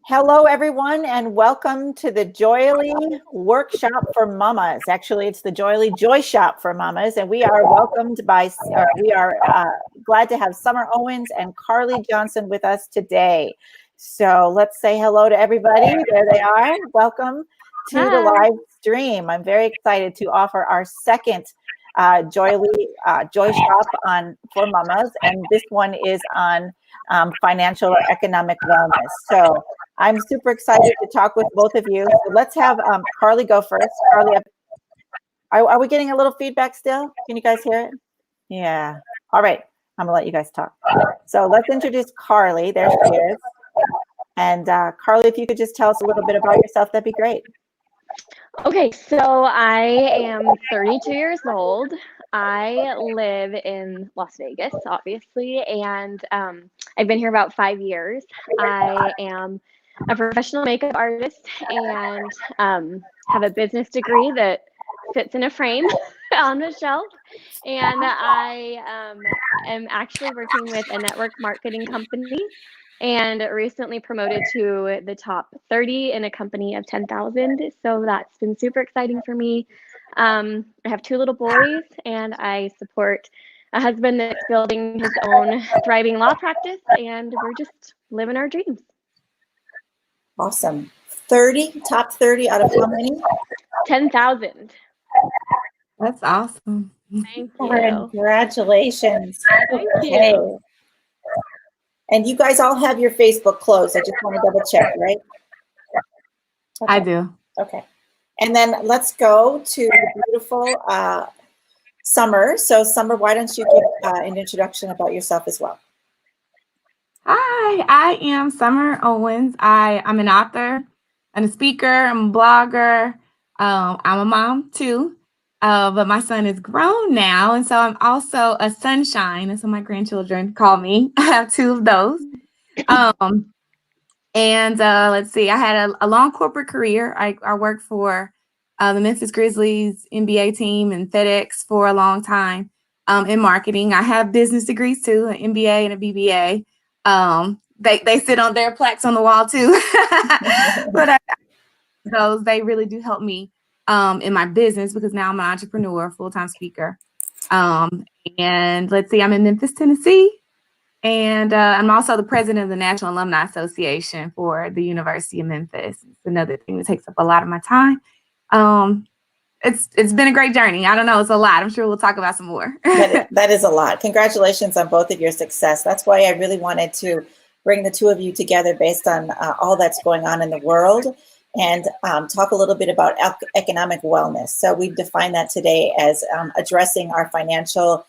Hello, everyone, and welcome to the JOYELY workshop for mamas. Actually, it's the JOYELY Joy Shop for mamas, and we are glad to have Summer Owens and Karli Johnson with us today. So let's say hello to everybody. There they are. Welcome to the live stream. I'm very excited to offer our second JOYELY Joy Shop for mamas, and this one is on financial or economic wellness. So I'm super excited to talk with both of you. So let's have Karli go first. Karli, are we getting a little feedback still? Can you guys hear it? Yeah. All right. I'm gonna let you guys talk. So let's introduce Karli. There she is. And Karli, if you could just tell us a little bit about yourself, that'd be great. Okay, so I am 32 years old. I live in Las Vegas, obviously, and I've been here about 5 years. I am a professional makeup artist and have a business degree that fits in a frame on the shelf. And I am actually working with a network marketing company and recently promoted to the top 30 in a company of 10,000. So that's been super exciting for me. I have 2 little boys, and I support a husband that's building his own thriving law practice, and we're just living our dreams. Awesome. Top 30 out of how many? 10,000. That's awesome. Thank you. Congratulations. Thank you. And you guys all have your Facebook closed. I just want to double check, right? Okay. I do. Okay. And then let's go to the beautiful Summer. So Summer, why don't you give an introduction about yourself as well? Hi, I am Summer Owens. I'm an author and a speaker. I'm a blogger. I'm a mom too, but my son is grown now. And so I'm also a sunshine. And so my grandchildren call me. I have 2 of those. Let's see, I had a long corporate career. I worked for the Memphis Grizzlies NBA team and FedEx for a long time in marketing. I have business degrees too, an MBA and a BBA. They sit on their plaques on the wall too. But they really do help me in my business because now I'm an entrepreneur, full-time speaker. And let's see, I'm in Memphis, Tennessee. And I'm also the president of the National Alumni Association for the University of Memphis. It's another thing that takes up a lot of my time. It's been a great journey. I don't know, it's a lot. I'm sure we'll talk about some more. That is a lot. Congratulations on both of your success. That's why I really wanted to bring the 2 of you together based on all that's going on in the world and talk a little bit about economic wellness. So we've defined that today as addressing our financial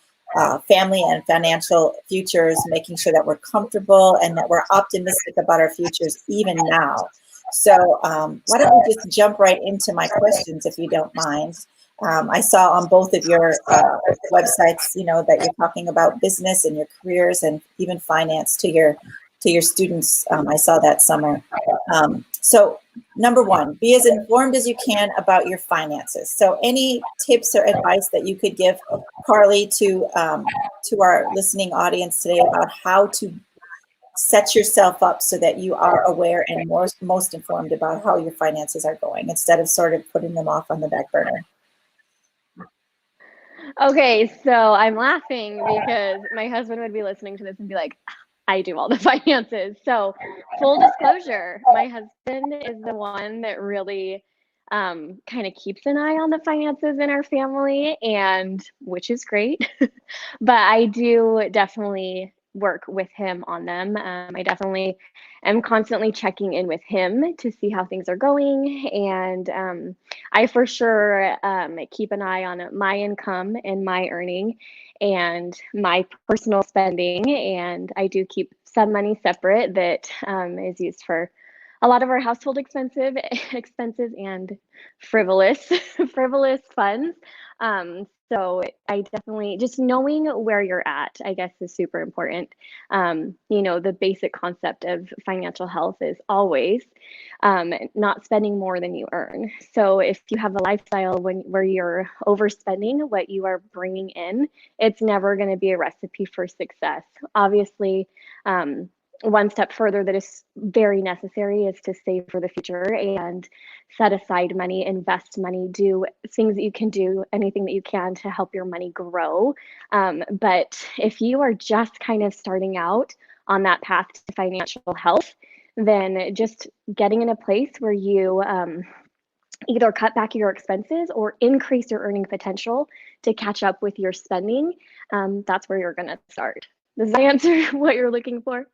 family and financial futures, making sure that we're comfortable and that we're optimistic about our futures even now. So why don't we just jump right into my questions, if you don't mind. I saw on both of your websites, that you're talking about business and your careers and even finance to your students. I saw that, Summer. So number 1, be as informed as you can about your finances. So any tips or advice that you could give, Karli, to our listening audience today about how to set yourself up so that you are aware and most informed about how your finances are going instead of sort of putting them off on the back burner? Okay, so I'm laughing because my husband would be listening to this and be like, I do all the finances. So full disclosure, my husband is the one that really kind of keeps an eye on the finances in our family, and which is great. But I do definitely work with him on them. I definitely am constantly checking in with him to see how things are going. And I for sure keep an eye on my income and my earning and my personal spending. And I do keep some money separate that is used for a lot of our household expenses and frivolous funds. So I definitely, just knowing where you're at, I guess, is super important. The basic concept of financial health is always not spending more than you earn. So if you have a lifestyle where you're overspending what you are bringing in, it's never going to be a recipe for success. Obviously, one step further that is very necessary is to save for the future and set aside money, invest money, do things that you can do, anything that you can to help your money grow. But if you are just kind of starting out on that path to financial health, then just getting in a place where you either cut back your expenses or increase your earning potential to catch up with your spending, that's where you're going to start. Does that answer what you're looking for?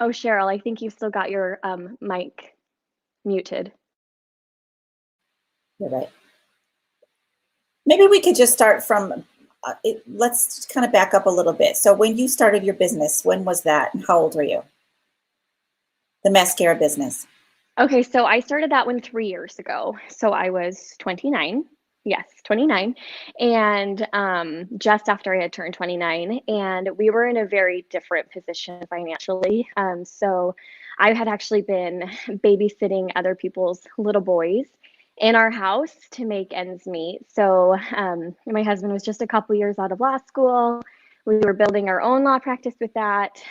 Oh, Cheryl, I think you still got your mic muted. You're right. Maybe we could just start from, let's kind of back up a little bit. So when you started your business, when was that? And how old were you? The mascara business. Okay, so I started that one 3 years ago. So I was 29. Yes, 29. And just after I had turned 29, and we were in a very different position financially. So I had actually been babysitting other people's little boys in our house to make ends meet. So my husband was just a couple years out of law school. We were building our own law practice with that.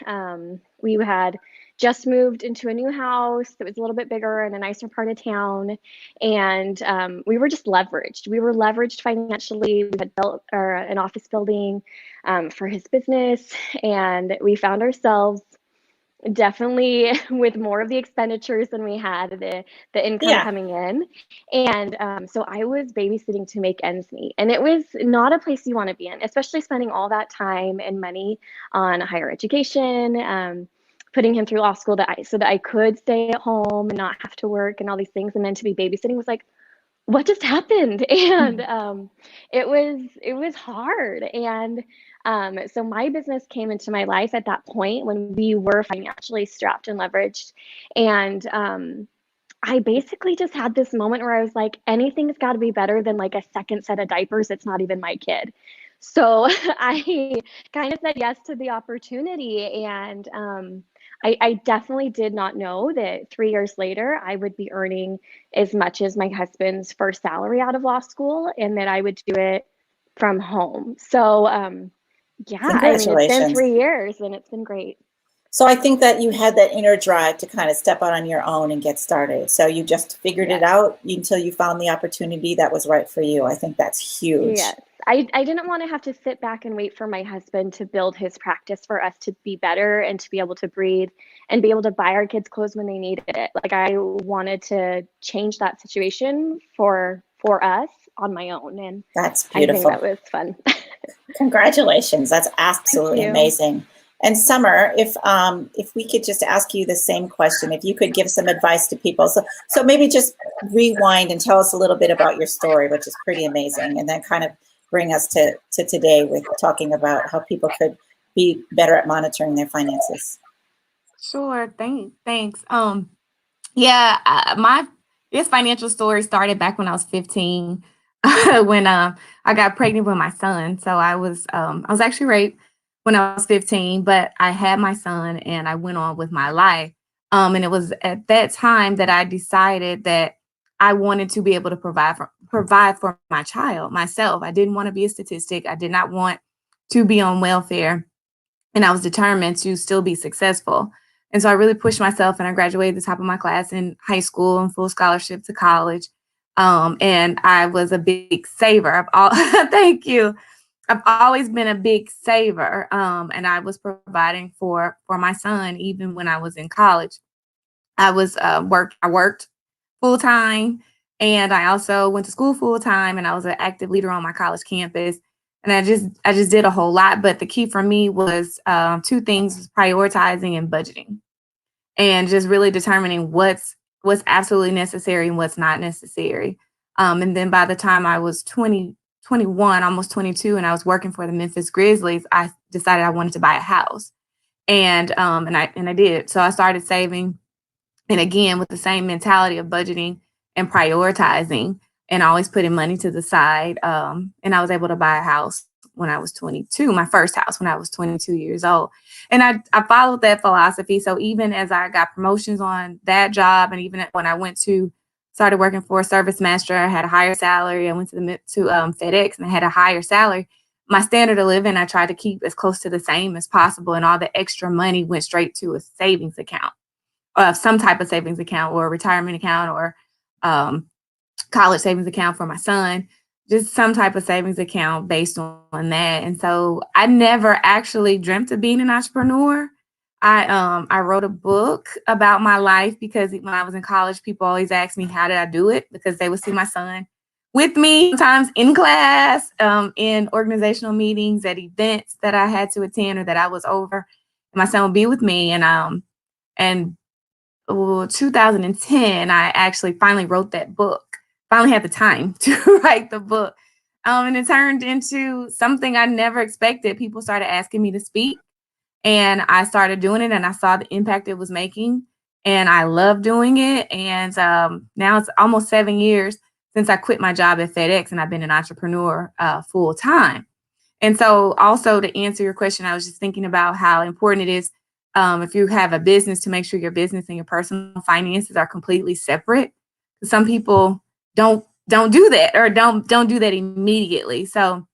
We had just moved into a new house that was a little bit bigger in a nicer part of town. And we were just leveraged. We were leveraged financially. We had built an office building for his business. And we found ourselves definitely with more of the expenditures than we had the income coming in. And so I was babysitting to make ends meet. And it was not a place you want to be in, especially spending all that time and money on higher education, putting him through law school so that I could stay at home and not have to work and all these things. And then to be babysitting was like, what just happened? And it was hard. And so my business came into my life at that point when we were financially strapped and leveraged. And I basically just had this moment where I was like, anything's got to be better than like a second set of diapers. It's not even my kid. So I kind of said yes to the opportunity. And I definitely did not know that 3 years later, I would be earning as much as my husband's first salary out of law school and that I would do it from home. So yeah, I mean, it's been 3 years and it's been great. So I think that you had that inner drive to kind of step out on your own and get started. So you just figured it out until you found the opportunity that was right for you. I think that's huge. Yes. I didn't want to have to sit back and wait for my husband to build his practice for us to be better and to be able to breathe and be able to buy our kids clothes when they needed it. Like I wanted to change that situation for us on my own. And that's beautiful. I think that was fun. Congratulations. That's absolutely amazing. And Summer, if we could just ask you the same question, if you could give some advice to people. So maybe just rewind and tell us a little bit about your story, which is pretty amazing, and then kind of bring us to today with talking about how people could be better at monitoring their finances. Sure. Thanks. This financial story started back when I was 15, when I got pregnant with my son. So I was actually raped when I was 15, but I had my son and I went on with my life. And it was at that time that I decided that I wanted to be able to provide for my child myself. I didn't want to be a statistic. I did not want to be on welfare. And I was determined to still be successful. And so I really pushed myself and I graduated the top of my class in high school and full scholarship to college. And I was a big saver. Thank you. I've always been a big saver. And I was providing for my son even when I was in college. I worked full time, and I also went to school full time, and I was an active leader on my college campus. And I just did a whole lot. But the key for me was two things: prioritizing and budgeting, and just really determining what's absolutely necessary and what's not necessary. And then by the time I was 21, almost 22, and I was working for the Memphis Grizzlies, I decided I wanted to buy a house, and I did. So I started saving. And again, with the same mentality of budgeting and prioritizing and always putting money to the side. And I was able to buy a house when I was 22, my first house when I was 22 years old. And I followed that philosophy. So even as I got promotions on that job, and even when I started working for a service master, I had a higher salary. I went to FedEx and I had a higher salary. my standard of living, I tried to keep as close to the same as possible. And all the extra money went straight to a savings account, some type of savings account or a retirement account or college savings account for my son, just some type of savings account based on that. And so I never actually dreamt of being an entrepreneur. I wrote a book about my life because when I was in college, people always asked me, how did I do it? Because they would see my son with me sometimes in class, in organizational meetings, at events that I had to attend or that I was over. My son would be with me. And 2010, I actually finally wrote that book. Finally had the time to write the book. And it turned into something I never expected. People started asking me to speak. And I started doing it and I saw the impact it was making and I love doing it. And now it's almost 7 years since I quit my job at FedEx and I've been an entrepreneur full time. And so also to answer your question, I was just thinking about how important it is if you have a business to make sure your business and your personal finances are completely separate. Some people don't do that or don't do that immediately. So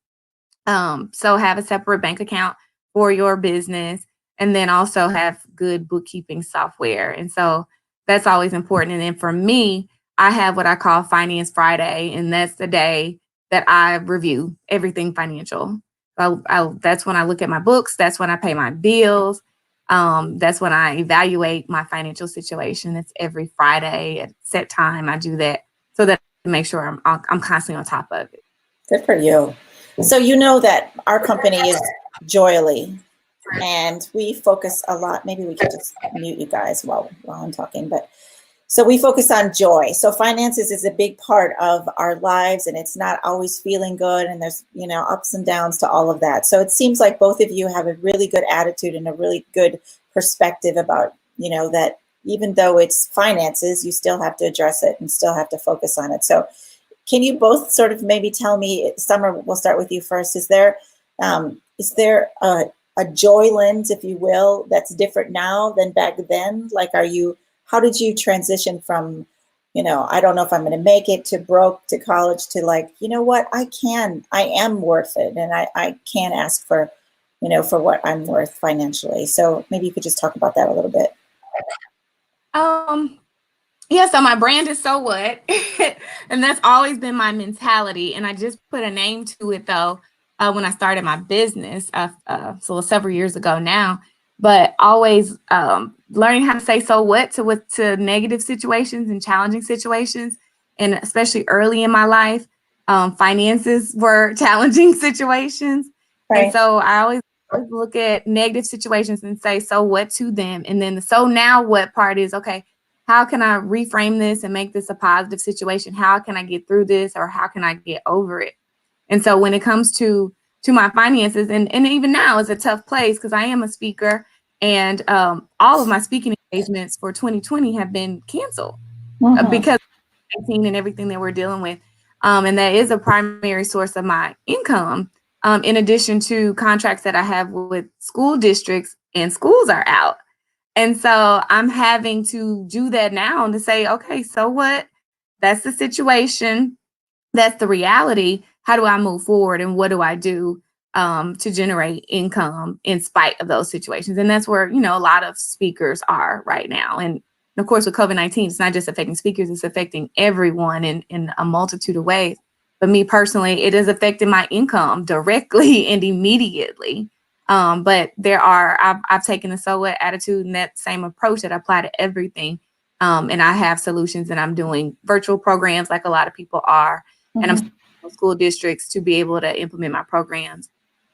have a separate bank account for your business and then also have good bookkeeping software. And so that's always important. And then for me, I have what I call Finance Friday, and that's the day that I review everything financial. That's when I look at my books. That's when I pay my bills. That's when I evaluate my financial situation. It's every Friday at set time. I do that so that I make sure I'm constantly on top of it. Good for you. So you know that our company is JOYELY, and we focus a lot. Maybe we could just mute you guys while I'm talking. But so we focus on joy. So finances is a big part of our lives, and it's not always feeling good. And there's ups and downs to all of that. So it seems like both of you have a really good attitude and a really good perspective about that even though it's finances, you still have to address it and still have to focus on it. So can you both sort of maybe tell me, Summer, we'll start with you first. Is there a joy lens, if you will, that's different now than back then? Like, how did you transition from, I don't know if I'm going to make it, to broke, to college, to like, what, I am worth it. And I can ask for, for what I'm worth financially. So maybe you could just talk about that a little bit. Yeah, so my brand is So What, and that's always been my mentality. And I just put a name to it though when I started my business, so several years ago now. But always learning how to say so what to negative situations and challenging situations, and especially early in my life, finances were challenging situations, right. And so I always look at negative situations and say so what to them, and then the so now what part is okay. How can I reframe this and make this a positive situation? How can I get through this, or how can I get over it? And so when it comes to my finances, and even now it's a tough place because I am a speaker, and all of my speaking engagements for 2020 have been canceled because of 19 and everything that we're dealing with. And that is a primary source of my income, in addition to contracts that I have with school districts, and schools are out. And so I'm having to do that now and to say, okay, so what? That's the situation. That's the reality. How do I move forward? And what do I do to generate income in spite of those situations? And that's where, a lot of speakers are right now. And of course, with COVID-19, it's not just affecting speakers, it's affecting everyone in a multitude of ways. But me personally, it has affected my income directly and immediately. But I've taken the so what attitude and that same approach that I apply to everything. And I have solutions, and I'm doing virtual programs like a lot of people are. And I'm in school districts to be able to implement my programs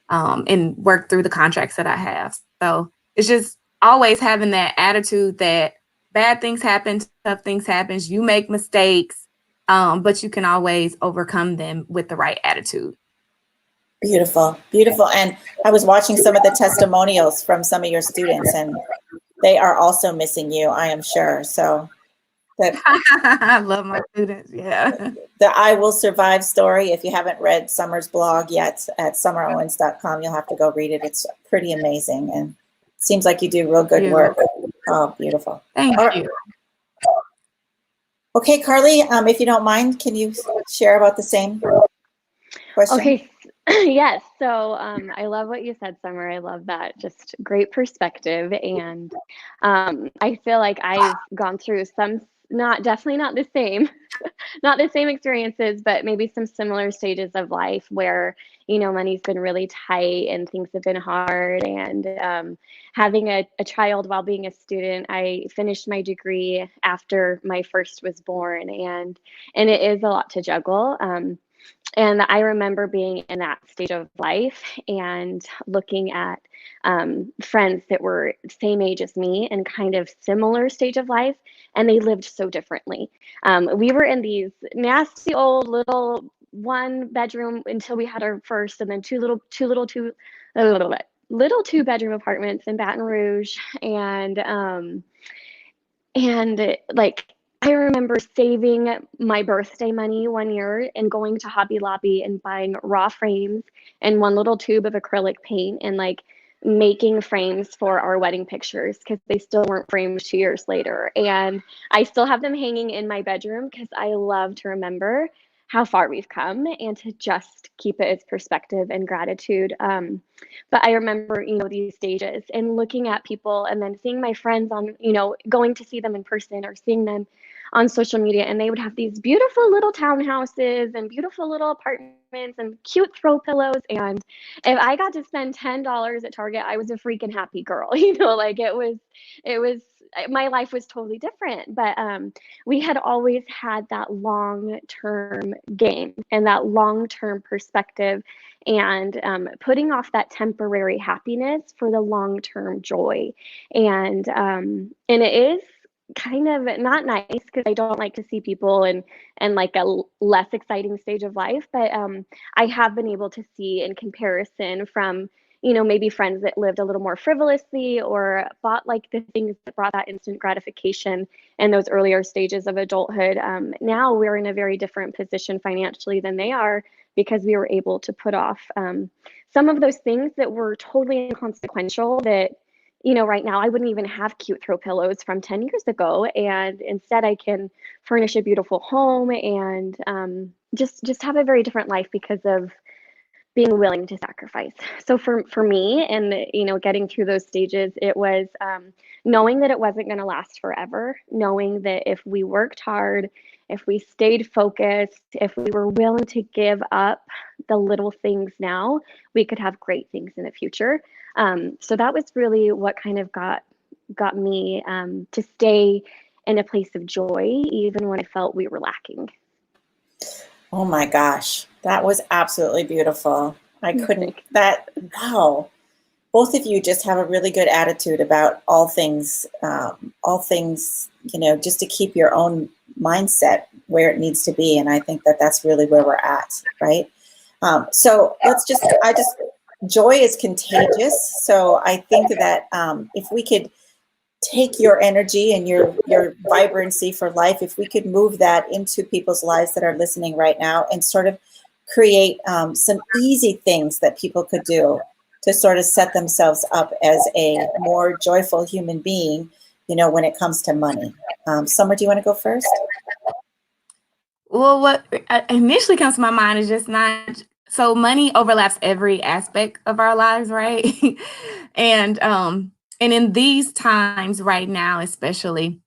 and work through the contracts that I have. So it's just always having that attitude that bad things happen, tough things happen, you make mistakes, but you can always overcome them with the right attitude. Beautiful, beautiful. And I was watching some of the testimonials from some of your students, and they are also missing you, I am sure. So I love my students. Yeah. The I Will Survive story, if you haven't read Summer's blog yet at summerowens.com, you'll have to go read it. It's pretty amazing. And it seems like you do real good work. Oh, beautiful. Thank you. Okay, Karli, if you don't mind, can you share about the same question? Okay, Yes. So I love what you said, Summer. I love that. Just great perspective. And I feel like I've gone through some, not definitely not the same, not the same experiences, but maybe some similar stages of life where, money's been really tight and things have been hard. And having a child while being a student, I finished my degree after my first was born, and it is a lot to juggle. And I remember being in that stage of life and looking at friends that were same age as me and kind of similar stage of life, and they lived so differently. We were in these nasty old little one bedroom until we had our first, and then little two bedroom apartments in Baton Rouge, and like I remember saving my birthday money one year and going to Hobby Lobby and buying raw frames and one little tube of acrylic paint and like making frames for our wedding pictures because they still weren't framed 2 years later. And I still have them hanging in my bedroom because I love to remember how far we've come and to just keep it as perspective and gratitude. But I remember, these stages and looking at people and then seeing my friends on, going to see them in person or seeing them on social media, and they would have these beautiful little townhouses and beautiful little apartments and cute throw pillows. And if I got to spend $10 at Target, I was a freaking happy girl. Like it was my life was totally different. But we had always had that long-term game and that long-term perspective, and putting off that temporary happiness for the long-term joy. And it is kind of not nice because I don't like to see people in like less exciting stage of life, but I have been able to see in comparison from maybe friends that lived a little more frivolously or bought like the things that brought that instant gratification in those earlier stages of adulthood. Now we're in a very different position financially than they are because we were able to put off some of those things that were totally inconsequential that right now I wouldn't even have cute throw pillows from 10 years ago. And instead I can furnish a beautiful home and just have a very different life because of being willing to sacrifice. So for me, and getting through those stages, it was knowing that it wasn't going to last forever, knowing that if we worked hard, if we stayed focused, if we were willing to give up the little things now, we could have great things in the future. So that was really what kind of got me to stay in a place of joy, even when I felt we were lacking. Oh my gosh, that was absolutely beautiful. I couldn't, wow. Both of you just have a really good attitude about all things, just to keep your own mindset where it needs to be. And I think that that's really where we're at, right? So joy is contagious. So I think that if we could take your energy and your vibrancy for life, if we could move that into people's lives that are listening right now and sort of create some easy things that people could do to sort of set themselves up as a more joyful human being, when it comes to money. Summer, do you want to go first? Well, what initially comes to my mind is just not so money overlaps every aspect of our lives, right? And in these times right now, especially,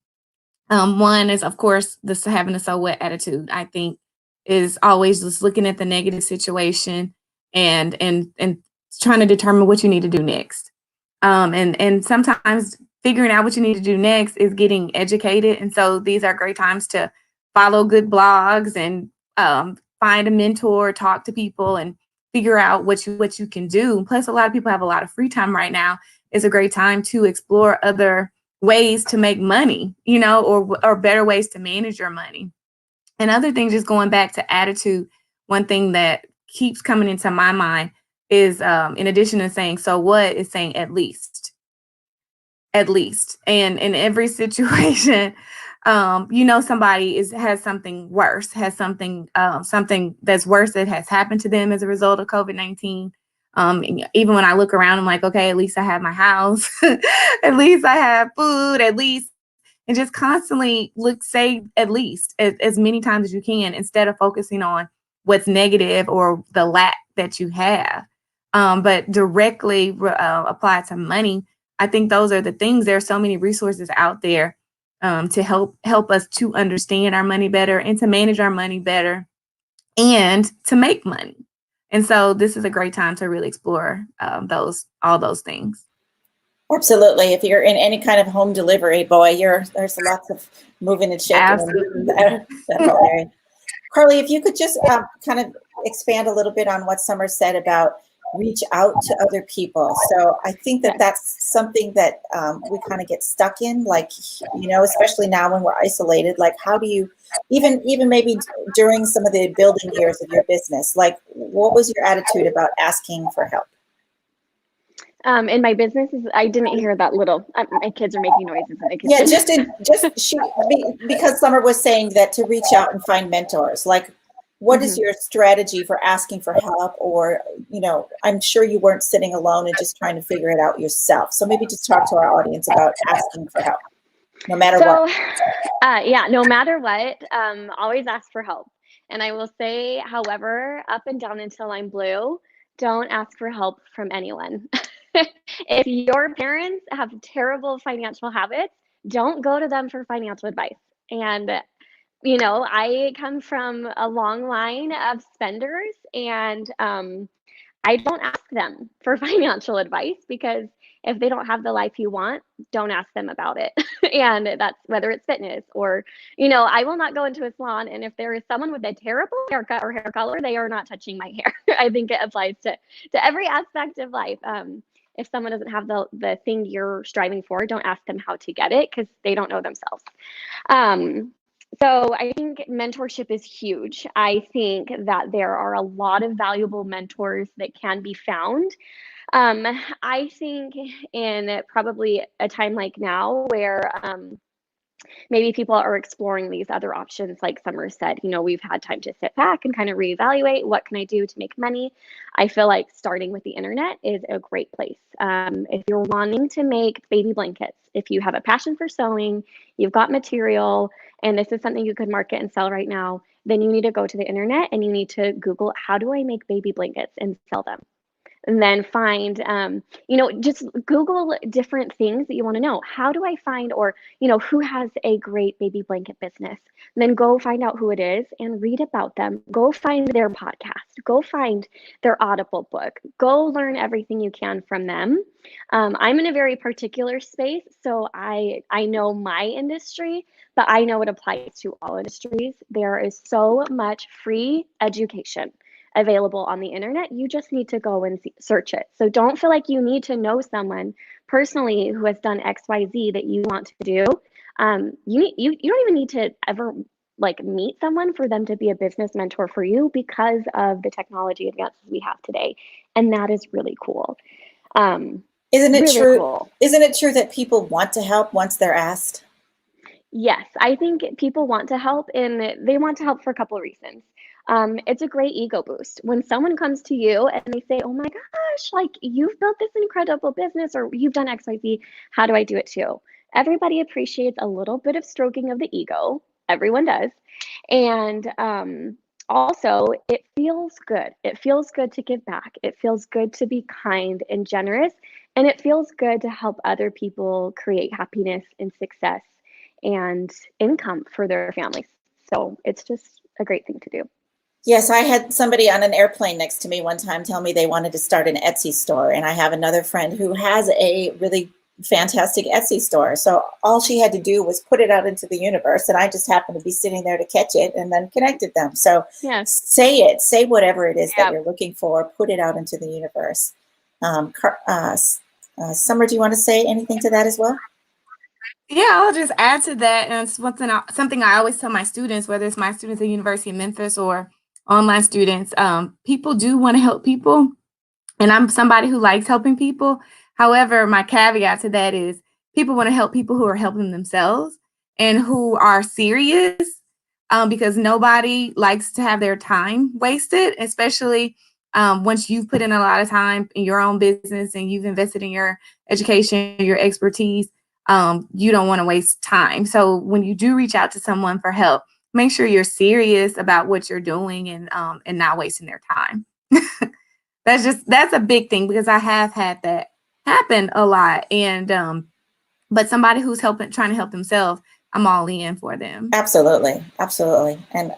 one is of course this having a so what attitude. I think is always just looking at the negative situation and trying to determine what you need to do next. And sometimes figuring out what you need to do next is getting educated. And so these are great times to follow good blogs and find a mentor, talk to people, and figure out what you can do. Plus, a lot of people have a lot of free time right now. It's a great time to explore other ways to make money, or better ways to manage your money. And other things, just going back to attitude, one thing that keeps coming into my mind is, in addition to saying, so what, is saying at least. And in every situation, somebody has something worse, has something that's worse that has happened to them as a result of COVID-19. Even when I look around, I'm like, okay, at least I have my house, at least I have food, at least, and just constantly say at least as many times as you can, instead of focusing on what's negative or the lack that you have. But directly apply to money, I think those are the things. There are so many resources out there to help us to understand our money better and to manage our money better and to make money. And so this is a great time to really explore all those things. Absolutely. If you're in any kind of home delivery, boy, there's lots of moving and shaking in that whole area. Karli, if you could just kind of expand a little bit on what Summer said about reach out to other people. So I think that that's something that we kind of get stuck in, like, especially now when we're isolated, like how do you, even maybe during some of the building years of your business, like what was your attitude about asking for help? In my business, I didn't hear that little. My kids are making noises in the kitchen. Yeah, because Summer was saying that to reach out and find mentors. Like, what is your strategy for asking for help? Or, I'm sure you weren't sitting alone and just trying to figure it out yourself. So maybe just talk to our audience about asking for help, no matter what. No matter what, always ask for help. And I will say, however, up and down until I'm blue, don't ask for help from anyone. If your parents have terrible financial habits, don't go to them for financial advice. And, I come from a long line of spenders, and I don't ask them for financial advice, because if they don't have the life you want, don't ask them about it. And that's whether it's fitness or, I will not go into a salon, and if there is someone with a terrible haircut or hair color, they are not touching my hair. I think it applies to every aspect of life. If someone doesn't have the thing you're striving for, don't ask them how to get it, because they don't know themselves. So I think mentorship is huge. I think that there are a lot of valuable mentors that can be found. I think in probably a time like now where maybe people are exploring these other options, like Summer said, we've had time to sit back and kind of reevaluate, what can I do to make money? I feel like starting with the internet is a great place. If you're wanting to make baby blankets, if you have a passion for sewing, you've got material, and this is something you could market and sell right now, then you need to go to the internet and you need to Google, how do I make baby blankets and sell them? And then find, just Google different things that you want to know. How do I find, or, who has a great baby blanket business? And then go find out who it is and read about them. Go find their podcast. Go find their Audible book. Go learn everything you can from them. I'm in a very particular space, so I know my industry, but I know it applies to all industries. There is so much free education available on the internet. You just need to go and search it. So don't feel like you need to know someone personally who has done XYZ that you want to do. You don't even need to ever meet someone for them to be a business mentor for you, because of the technology advances we have today. And that is really cool. Isn't it really true? Cool. Isn't it true that people want to help once they're asked? Yes, I think people want to help, and they want to help for a couple of reasons. It's a great ego boost when someone comes to you and they say, oh my gosh, like, you've built this incredible business, or you've done XYZ. How do I do it too? Everybody appreciates a little bit of stroking of the ego. Everyone does. And also, it feels good. It feels good to give back. It feels good to be kind and generous. And it feels good to help other people create happiness and success and income for their families. So it's just a great thing to do. Yes, I had somebody on an airplane next to me one time tell me they wanted to start an Etsy store. And I have another friend who has a really fantastic Etsy store. So all she had to do was put it out into the universe. And I just happened to be sitting there to catch it and then connected them. So say whatever it is that you're looking for, put it out into the universe. Summer, do you want to say anything to that as well? Yeah, I'll just add to that. And it's something I always tell my students, whether it's my students at the University of Memphis or online students, people do want to help people. And I'm somebody who likes helping people. However, my caveat to that is people want to help people who are helping themselves and who are serious, because nobody likes to have their time wasted, especially once you've put in a lot of time in your own business and you've invested in your education, your expertise. You don't want to waste time. So when you do reach out to someone for help, make sure you're serious about what you're doing and not wasting their time. that's a big thing, because I have had that happen a lot. And but somebody who's trying to help themselves, I'm all in for them. Absolutely, absolutely. And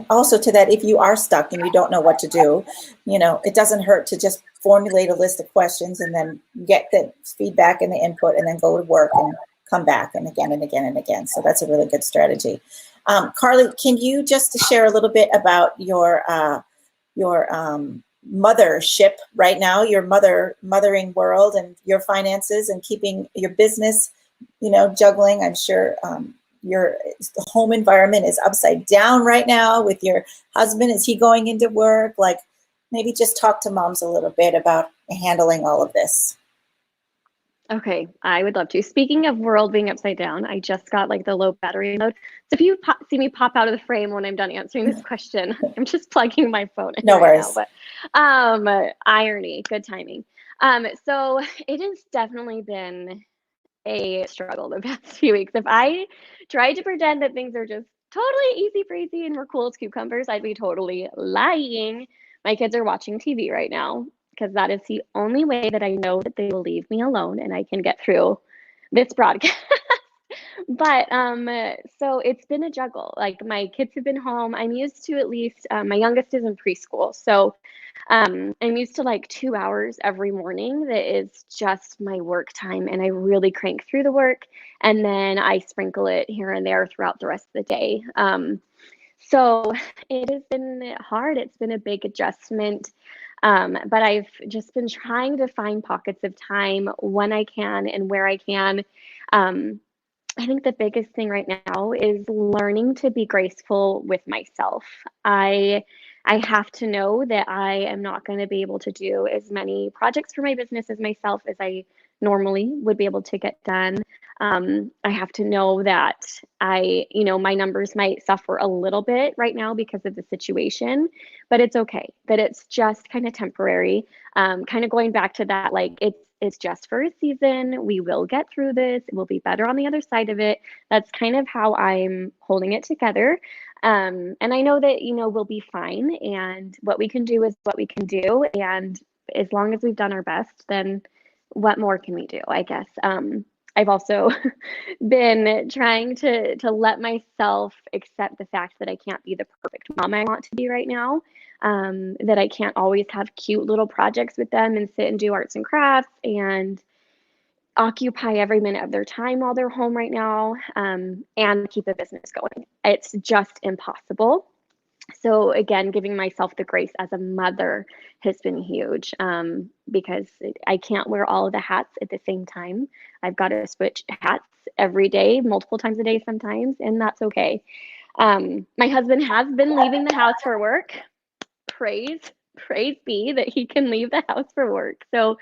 also to that, if you are stuck and you don't know what to do, it doesn't hurt to just formulate a list of questions and then get the feedback and the input and then go to work and come back and again and again and again. So that's a really good strategy. Karli, can you just share a little bit about your mothership right now, your mothering world and your finances and keeping your business, juggling? I'm sure your home environment is upside down right now with your husband. Is he going into work? Like, maybe just talk to moms a little bit about handling all of this. Okay, I would love to. Speaking of world being upside down, I just got like the low battery mode. So if you see me pop out of the frame when I'm done answering this question, I'm just plugging my phone in No right worries. now. But irony, good timing. So it has definitely been a struggle the past few weeks. If I tried to pretend that things are just totally easy breezy and we're cool as cucumbers, I'd be totally lying. My kids are watching TV right now because that is the only way that I know that they will leave me alone and I can get through this broadcast. But so it's been a juggle. Like, my kids have been home. I'm used to, at least my youngest is in preschool, so I'm used to like 2 hours every morning that is just my work time, and I really crank through the work, and then I sprinkle it here and there throughout the rest of the day. So it has been hard. It's been a big adjustment. But I've just been trying to find pockets of time when I can and where I can. I think the biggest thing right now is learning to be graceful with myself. I have to know that I am not going to be able to do as many projects for my business as myself as I normally would be able to get done. I have to know that my numbers might suffer a little bit right now because of the situation, but it's okay. That it's just kind of temporary. Kind of going back to that, like, it's just for a season. We will get through this. It will be better on the other side of it. That's kind of how I'm holding it together. And I know that, we'll be fine. And what we can do is what we can do. And as long as we've done our best, then what more can we do, I guess? I've also been trying to let myself accept the fact that I can't be the perfect mom I want to be right now. That I can't always have cute little projects with them and sit and do arts and crafts and occupy every minute of their time while they're home right now, and keep a business going. It's just impossible. So again, giving myself the grace as a mother has been huge, because I can't wear all of the hats at the same time. I've got to switch hats every day, multiple times a day sometimes, and that's okay. My husband has been leaving the house for work. Praise be that he can leave the house for work. So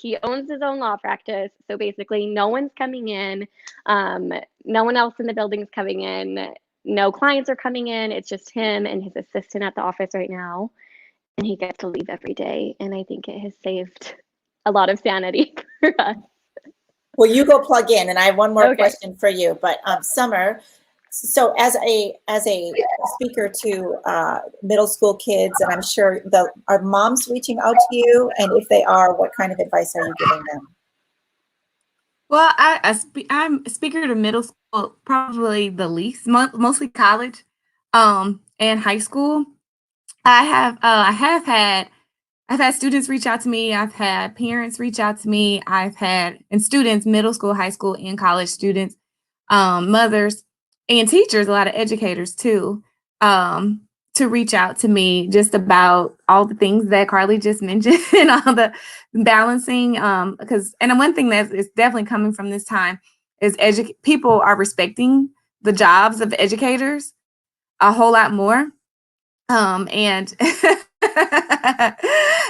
he owns his own law practice. So basically, no one's coming in. No one else in the building's coming in. No clients are coming in. It's just him and his assistant at the office right now. And he gets to leave every day. And I think it has saved a lot of sanity for us. Well, you go plug in, and I have one more Okay. question for you. But Summer, so as a speaker to middle school kids, and I'm sure are moms reaching out to you, and if they are, what kind of advice are you giving them? Well, I'm a speaker to middle school, probably the least, mostly college, and high school. I've had students reach out to me. I've had parents reach out to me. And students, middle school, high school, and college students, mothers, and teachers, a lot of educators too, to reach out to me just about all the things that Karli just mentioned and all the balancing. And one thing that is definitely coming from this time is people are respecting the jobs of educators a whole lot more. And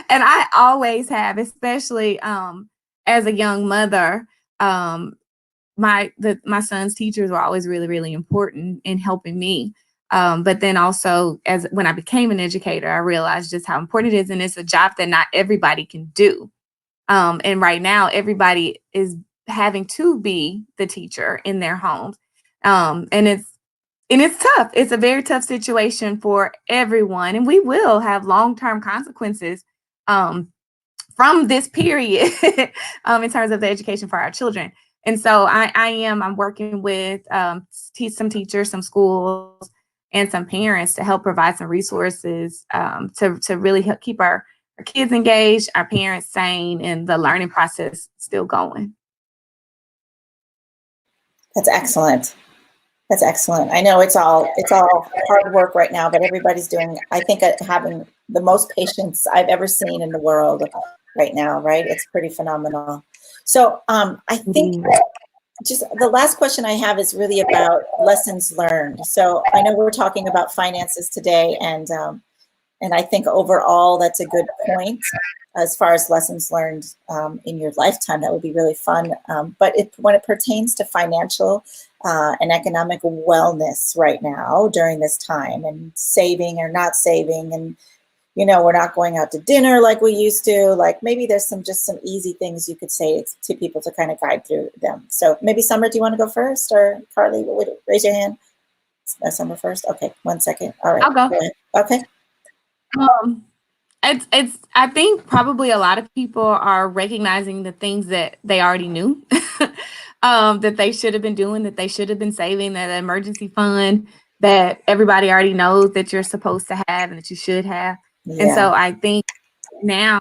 and I always have, especially as a young mother, my son's teachers were always really, really important in helping me. But then also, when I became an educator, I realized just how important it is, and it's a job that not everybody can do. And right now, everybody is having to be the teacher in their homes, and And it's tough. It's a very tough situation for everyone. And we will have long-term consequences from this period in terms of the education for our children. And so I'm working with some teachers, some schools, and some parents to help provide some resources to really help keep our kids engaged, our parents sane, and the learning process still going. That's excellent. That's excellent. I know it's all hard work right now, but everybody's doing, I think, having the most patience I've ever seen in the world right now, right? It's pretty phenomenal. So I think just the last question I have is really about lessons learned. So I know we're talking about finances today, and I think overall that's a good point as far as lessons learned in your lifetime. That would be really fun. But when it pertains to financial and economic wellness right now during this time, and saving or not saving, and we're not going out to dinner like we used to. Like maybe there's some easy things you could say to people to kind of guide through them. So maybe Summer, do you want to go first, or Karli? Raise your hand. Summer first. Okay, 1 second. All right, I'll go. Go ahead. Okay. It's I think probably a lot of people are recognizing the things that they already knew that they should have been doing, that they should have been saving, that emergency fund that everybody already knows that you're supposed to have and that you should have. Yeah. And so I think now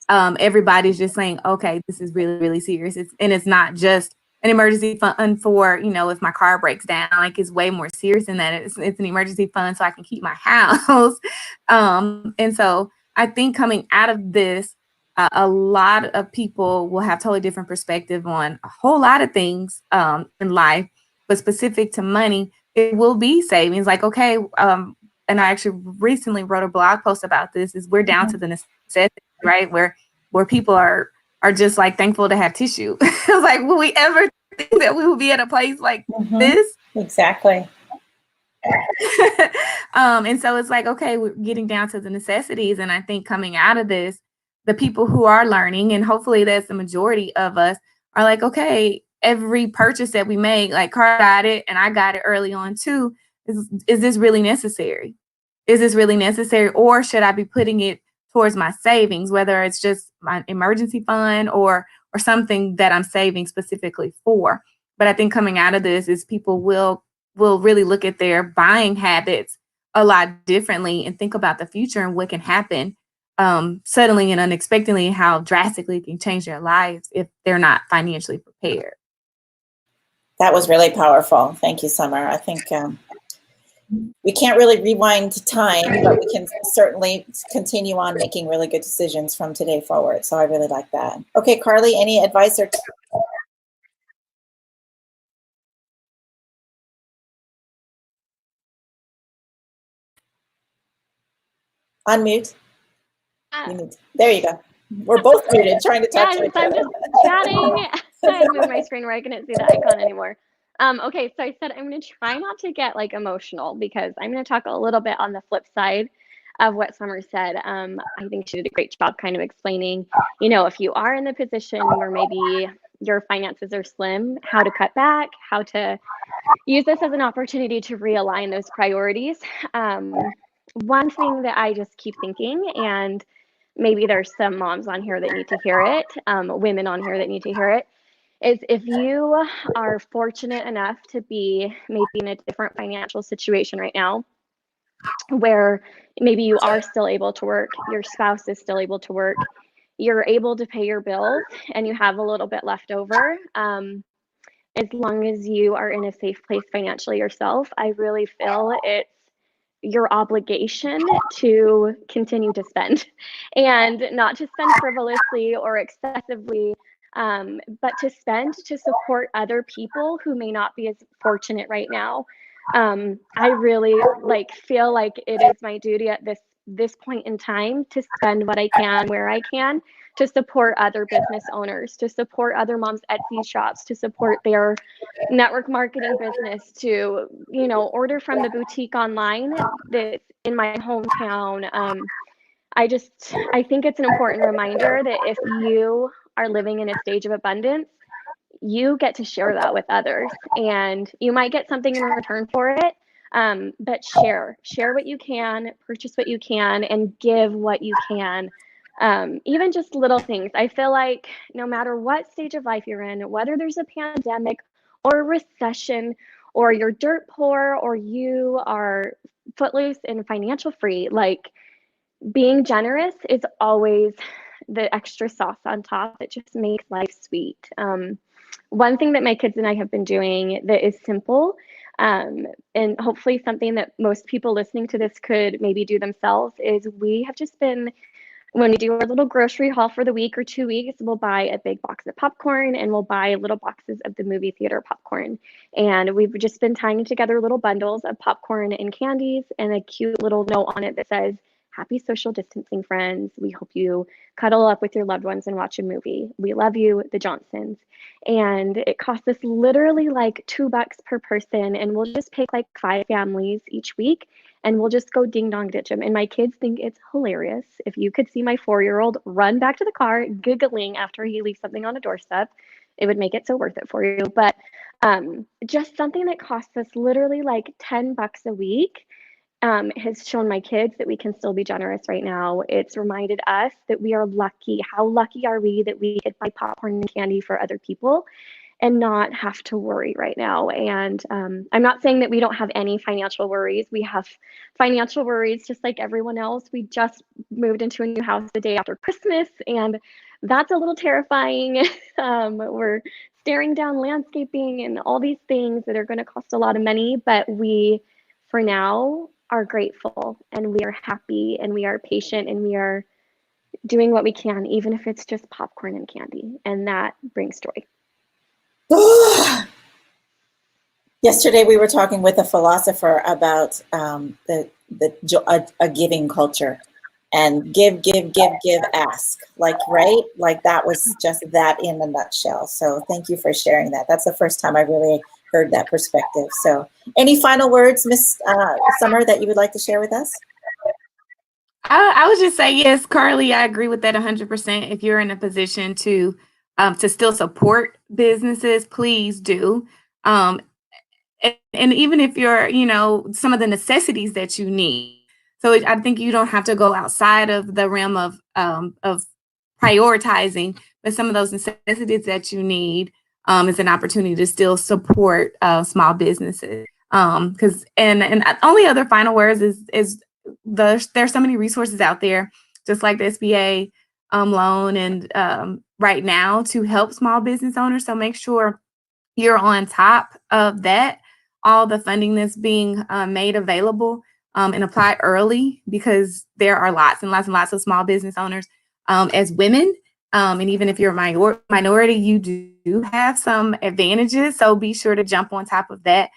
everybody's just saying, okay, this is really, really serious. It's not just an emergency fund for, if my car breaks down. Like, it's way more serious than that. It's an emergency fund so I can keep my house. And so I think coming out of this, a lot of people will have totally different perspective on a whole lot of things in life, but specific to money, it will be savings. Like, okay, and I actually recently wrote a blog post about this, is we're down to the necessity, right? Where people are just like thankful to have tissue. I was like, will we ever think that we will be at a place like this? Exactly. And so it's like, okay, we're getting down to the necessities. And I think coming out of this, the people who are learning, and hopefully that's the majority of us, are like, okay, every purchase that we make, like Carl got it and I got it early on too, is this really necessary? Is this really necessary? Or should I be putting it towards my savings, whether it's just my emergency fund or something that I'm saving specifically for? But I think coming out of this is people will really look at their buying habits a lot differently and think about the future and what can happen suddenly and unexpectedly, how drastically it can change their lives if they're not financially prepared. That was really powerful. Thank you, Summer. I think we can't really rewind time, but we can certainly continue on making really good decisions from today forward. So I really like that. Okay, Karli, any advice or unmute? There you go. We're both muted, trying to talk to each other. I'm just chatting. I moved my screen where I couldn't see the icon anymore. Okay, so I said I'm going to try not to get like emotional, because I'm going to talk a little bit on the flip side of what Summer said. I think she did a great job kind of explaining, if you are in the position where maybe your finances are slim, how to cut back, how to use this as an opportunity to realign those priorities. One thing that I just keep thinking, and maybe there's some moms on here that need to hear it, women on here that need to hear it, is if you are fortunate enough to be maybe in a different financial situation right now, where maybe you are still able to work, your spouse is still able to work, you're able to pay your bills, and you have a little bit left over, as long as you are in a safe place financially yourself, I really feel it's your obligation to continue to spend, and not to spend frivolously or excessively, but to spend to support other people who may not be as fortunate right now. I really feel like it is my duty at this point in time to spend what I can where I can, to support other business owners, to support other moms' Etsy shops, to support their network marketing business, to order from the boutique online that's in my hometown. I think it's an important reminder that if you are living in a stage of abundance, you get to share that with others, and you might get something in return for it. But share what you can, purchase what you can, and give what you can. Even just little things. I feel like no matter what stage of life you're in, whether there's a pandemic or a recession, or you're dirt poor, or you are footloose and financial free, like being generous is always the extra sauce on top that just makes life sweet. One thing that my kids and I have been doing that is simple, and hopefully something that most people listening to this could maybe do themselves, is we have just been, when we do our little grocery haul for the week or 2 weeks, we'll buy a big box of popcorn and we'll buy little boxes of the movie theater popcorn. And we've just been tying together little bundles of popcorn and candies and a cute little note on it that says, "Happy social distancing, friends. We hope you cuddle up with your loved ones and watch a movie. We love you, the Johnsons." And it costs us literally like $2 per person. And we'll just pick like 5 families each week, and we'll just go ding dong ditch them. And my kids think it's hilarious. If you could see my 4-year-old run back to the car giggling after he leaves something on a doorstep, it would make it so worth it for you. But just something that costs us literally like $10 a week has shown my kids that we can still be generous right now. It's reminded us that we are lucky. How lucky are we that we could buy popcorn and candy for other people and not have to worry right now? And I'm not saying that we don't have any financial worries. We have financial worries just like everyone else. We just moved into a new house the day after Christmas, and that's a little terrifying. We're staring down landscaping and all these things that are going to cost a lot of money, but we, for now, are grateful, and we are happy, and we are patient, and we are doing what we can, even if it's just popcorn and candy, and that brings joy. Yesterday, we were talking with a philosopher about a giving culture, and give, ask, like, right? Like that was just that in a nutshell. So thank you for sharing that. That's the first time I really heard that perspective. So any final words, Miss Summer, that you would like to share with us? I would just say, yes, Karli, I agree with that 100%. If you're in a position to still support businesses, please do. And even if you're, some of the necessities that you need. So I think you don't have to go outside of the realm of prioritizing, but some of those necessities that you need is an opportunity to still support small businesses. Because and only other final words is there's so many resources out there, just like the SBA loan and right now, to help small business owners. So make sure you're on top of that, all the funding that's being made available, and apply early, because there are lots and lots and lots of small business owners as women. And even if you're a minority, you do have some advantages. So be sure to jump on top of that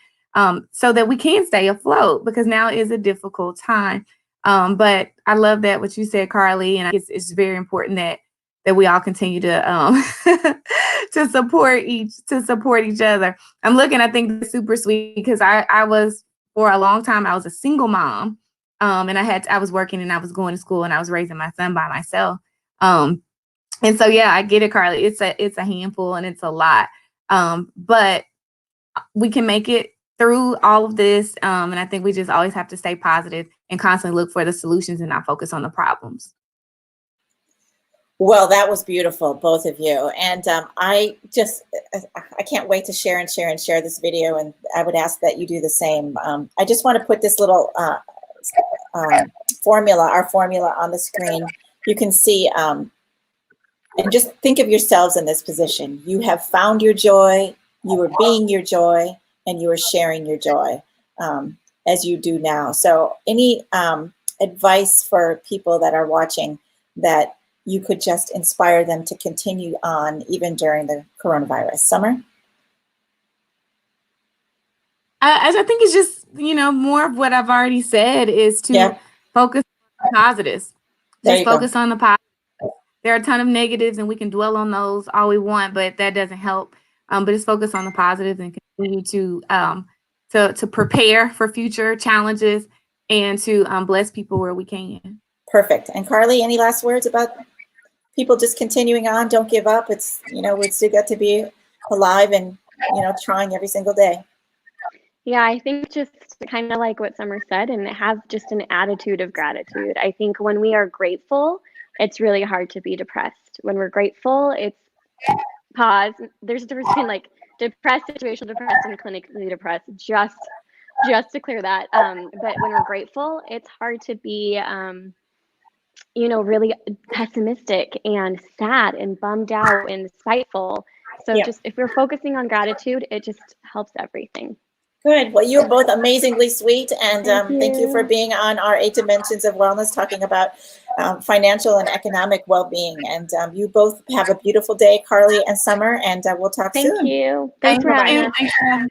so that we can stay afloat, because now is a difficult time. But I love that what you said, Karli, and it's very important that we all continue to to support each other. I'm looking, I think it's super sweet, because I was, for a long time, I was a single mom, and I was working and I was going to school and I was raising my son by myself. And so, yeah, I get it, Karli. It's a handful and it's a lot, but we can make it through all of this. And I think we just always have to stay positive and constantly look for the solutions and not focus on the problems. Well, that was beautiful, both of you. And I can't wait to share this video. And I would ask that you do the same. I just want to put this little our formula on the screen. You can see, and just think of yourselves in this position. You have found your joy, you are being your joy, and you are sharing your joy as you do now. So any advice for people that are watching that you could just inspire them to continue on even during the coronavirus? Summer? I think it's just, more of what I've already said, is to focus on the positives. Just focus on the positives. There are a ton of negatives and we can dwell on those all we want, but that doesn't help. But just focus on the positives and continue to prepare for future challenges and to bless people where we can. Perfect. And Karli, any last words about people just continuing on? Don't give up. It's, we still got to be alive and, trying every single day. Yeah, I think just kind of like what Summer said, and have just an attitude of gratitude. I think when we are grateful, it's really hard to be depressed. When we're grateful, it's pause. There's a difference between like depressed, situational depressed, and clinically depressed. Just to clear that. But when we're grateful, it's hard to be, really pessimistic and sad and bummed out and spiteful. So Yeah. just if we're focusing on gratitude, it just helps everything. Good. Well, you're both amazingly sweet, and thank you for you. being on our 8 Dimensions of Wellness, talking about financial and economic well-being. And you both have a beautiful day, Karli and Summer, and we'll talk Thank soon. you. Thanks for having us. Thank you.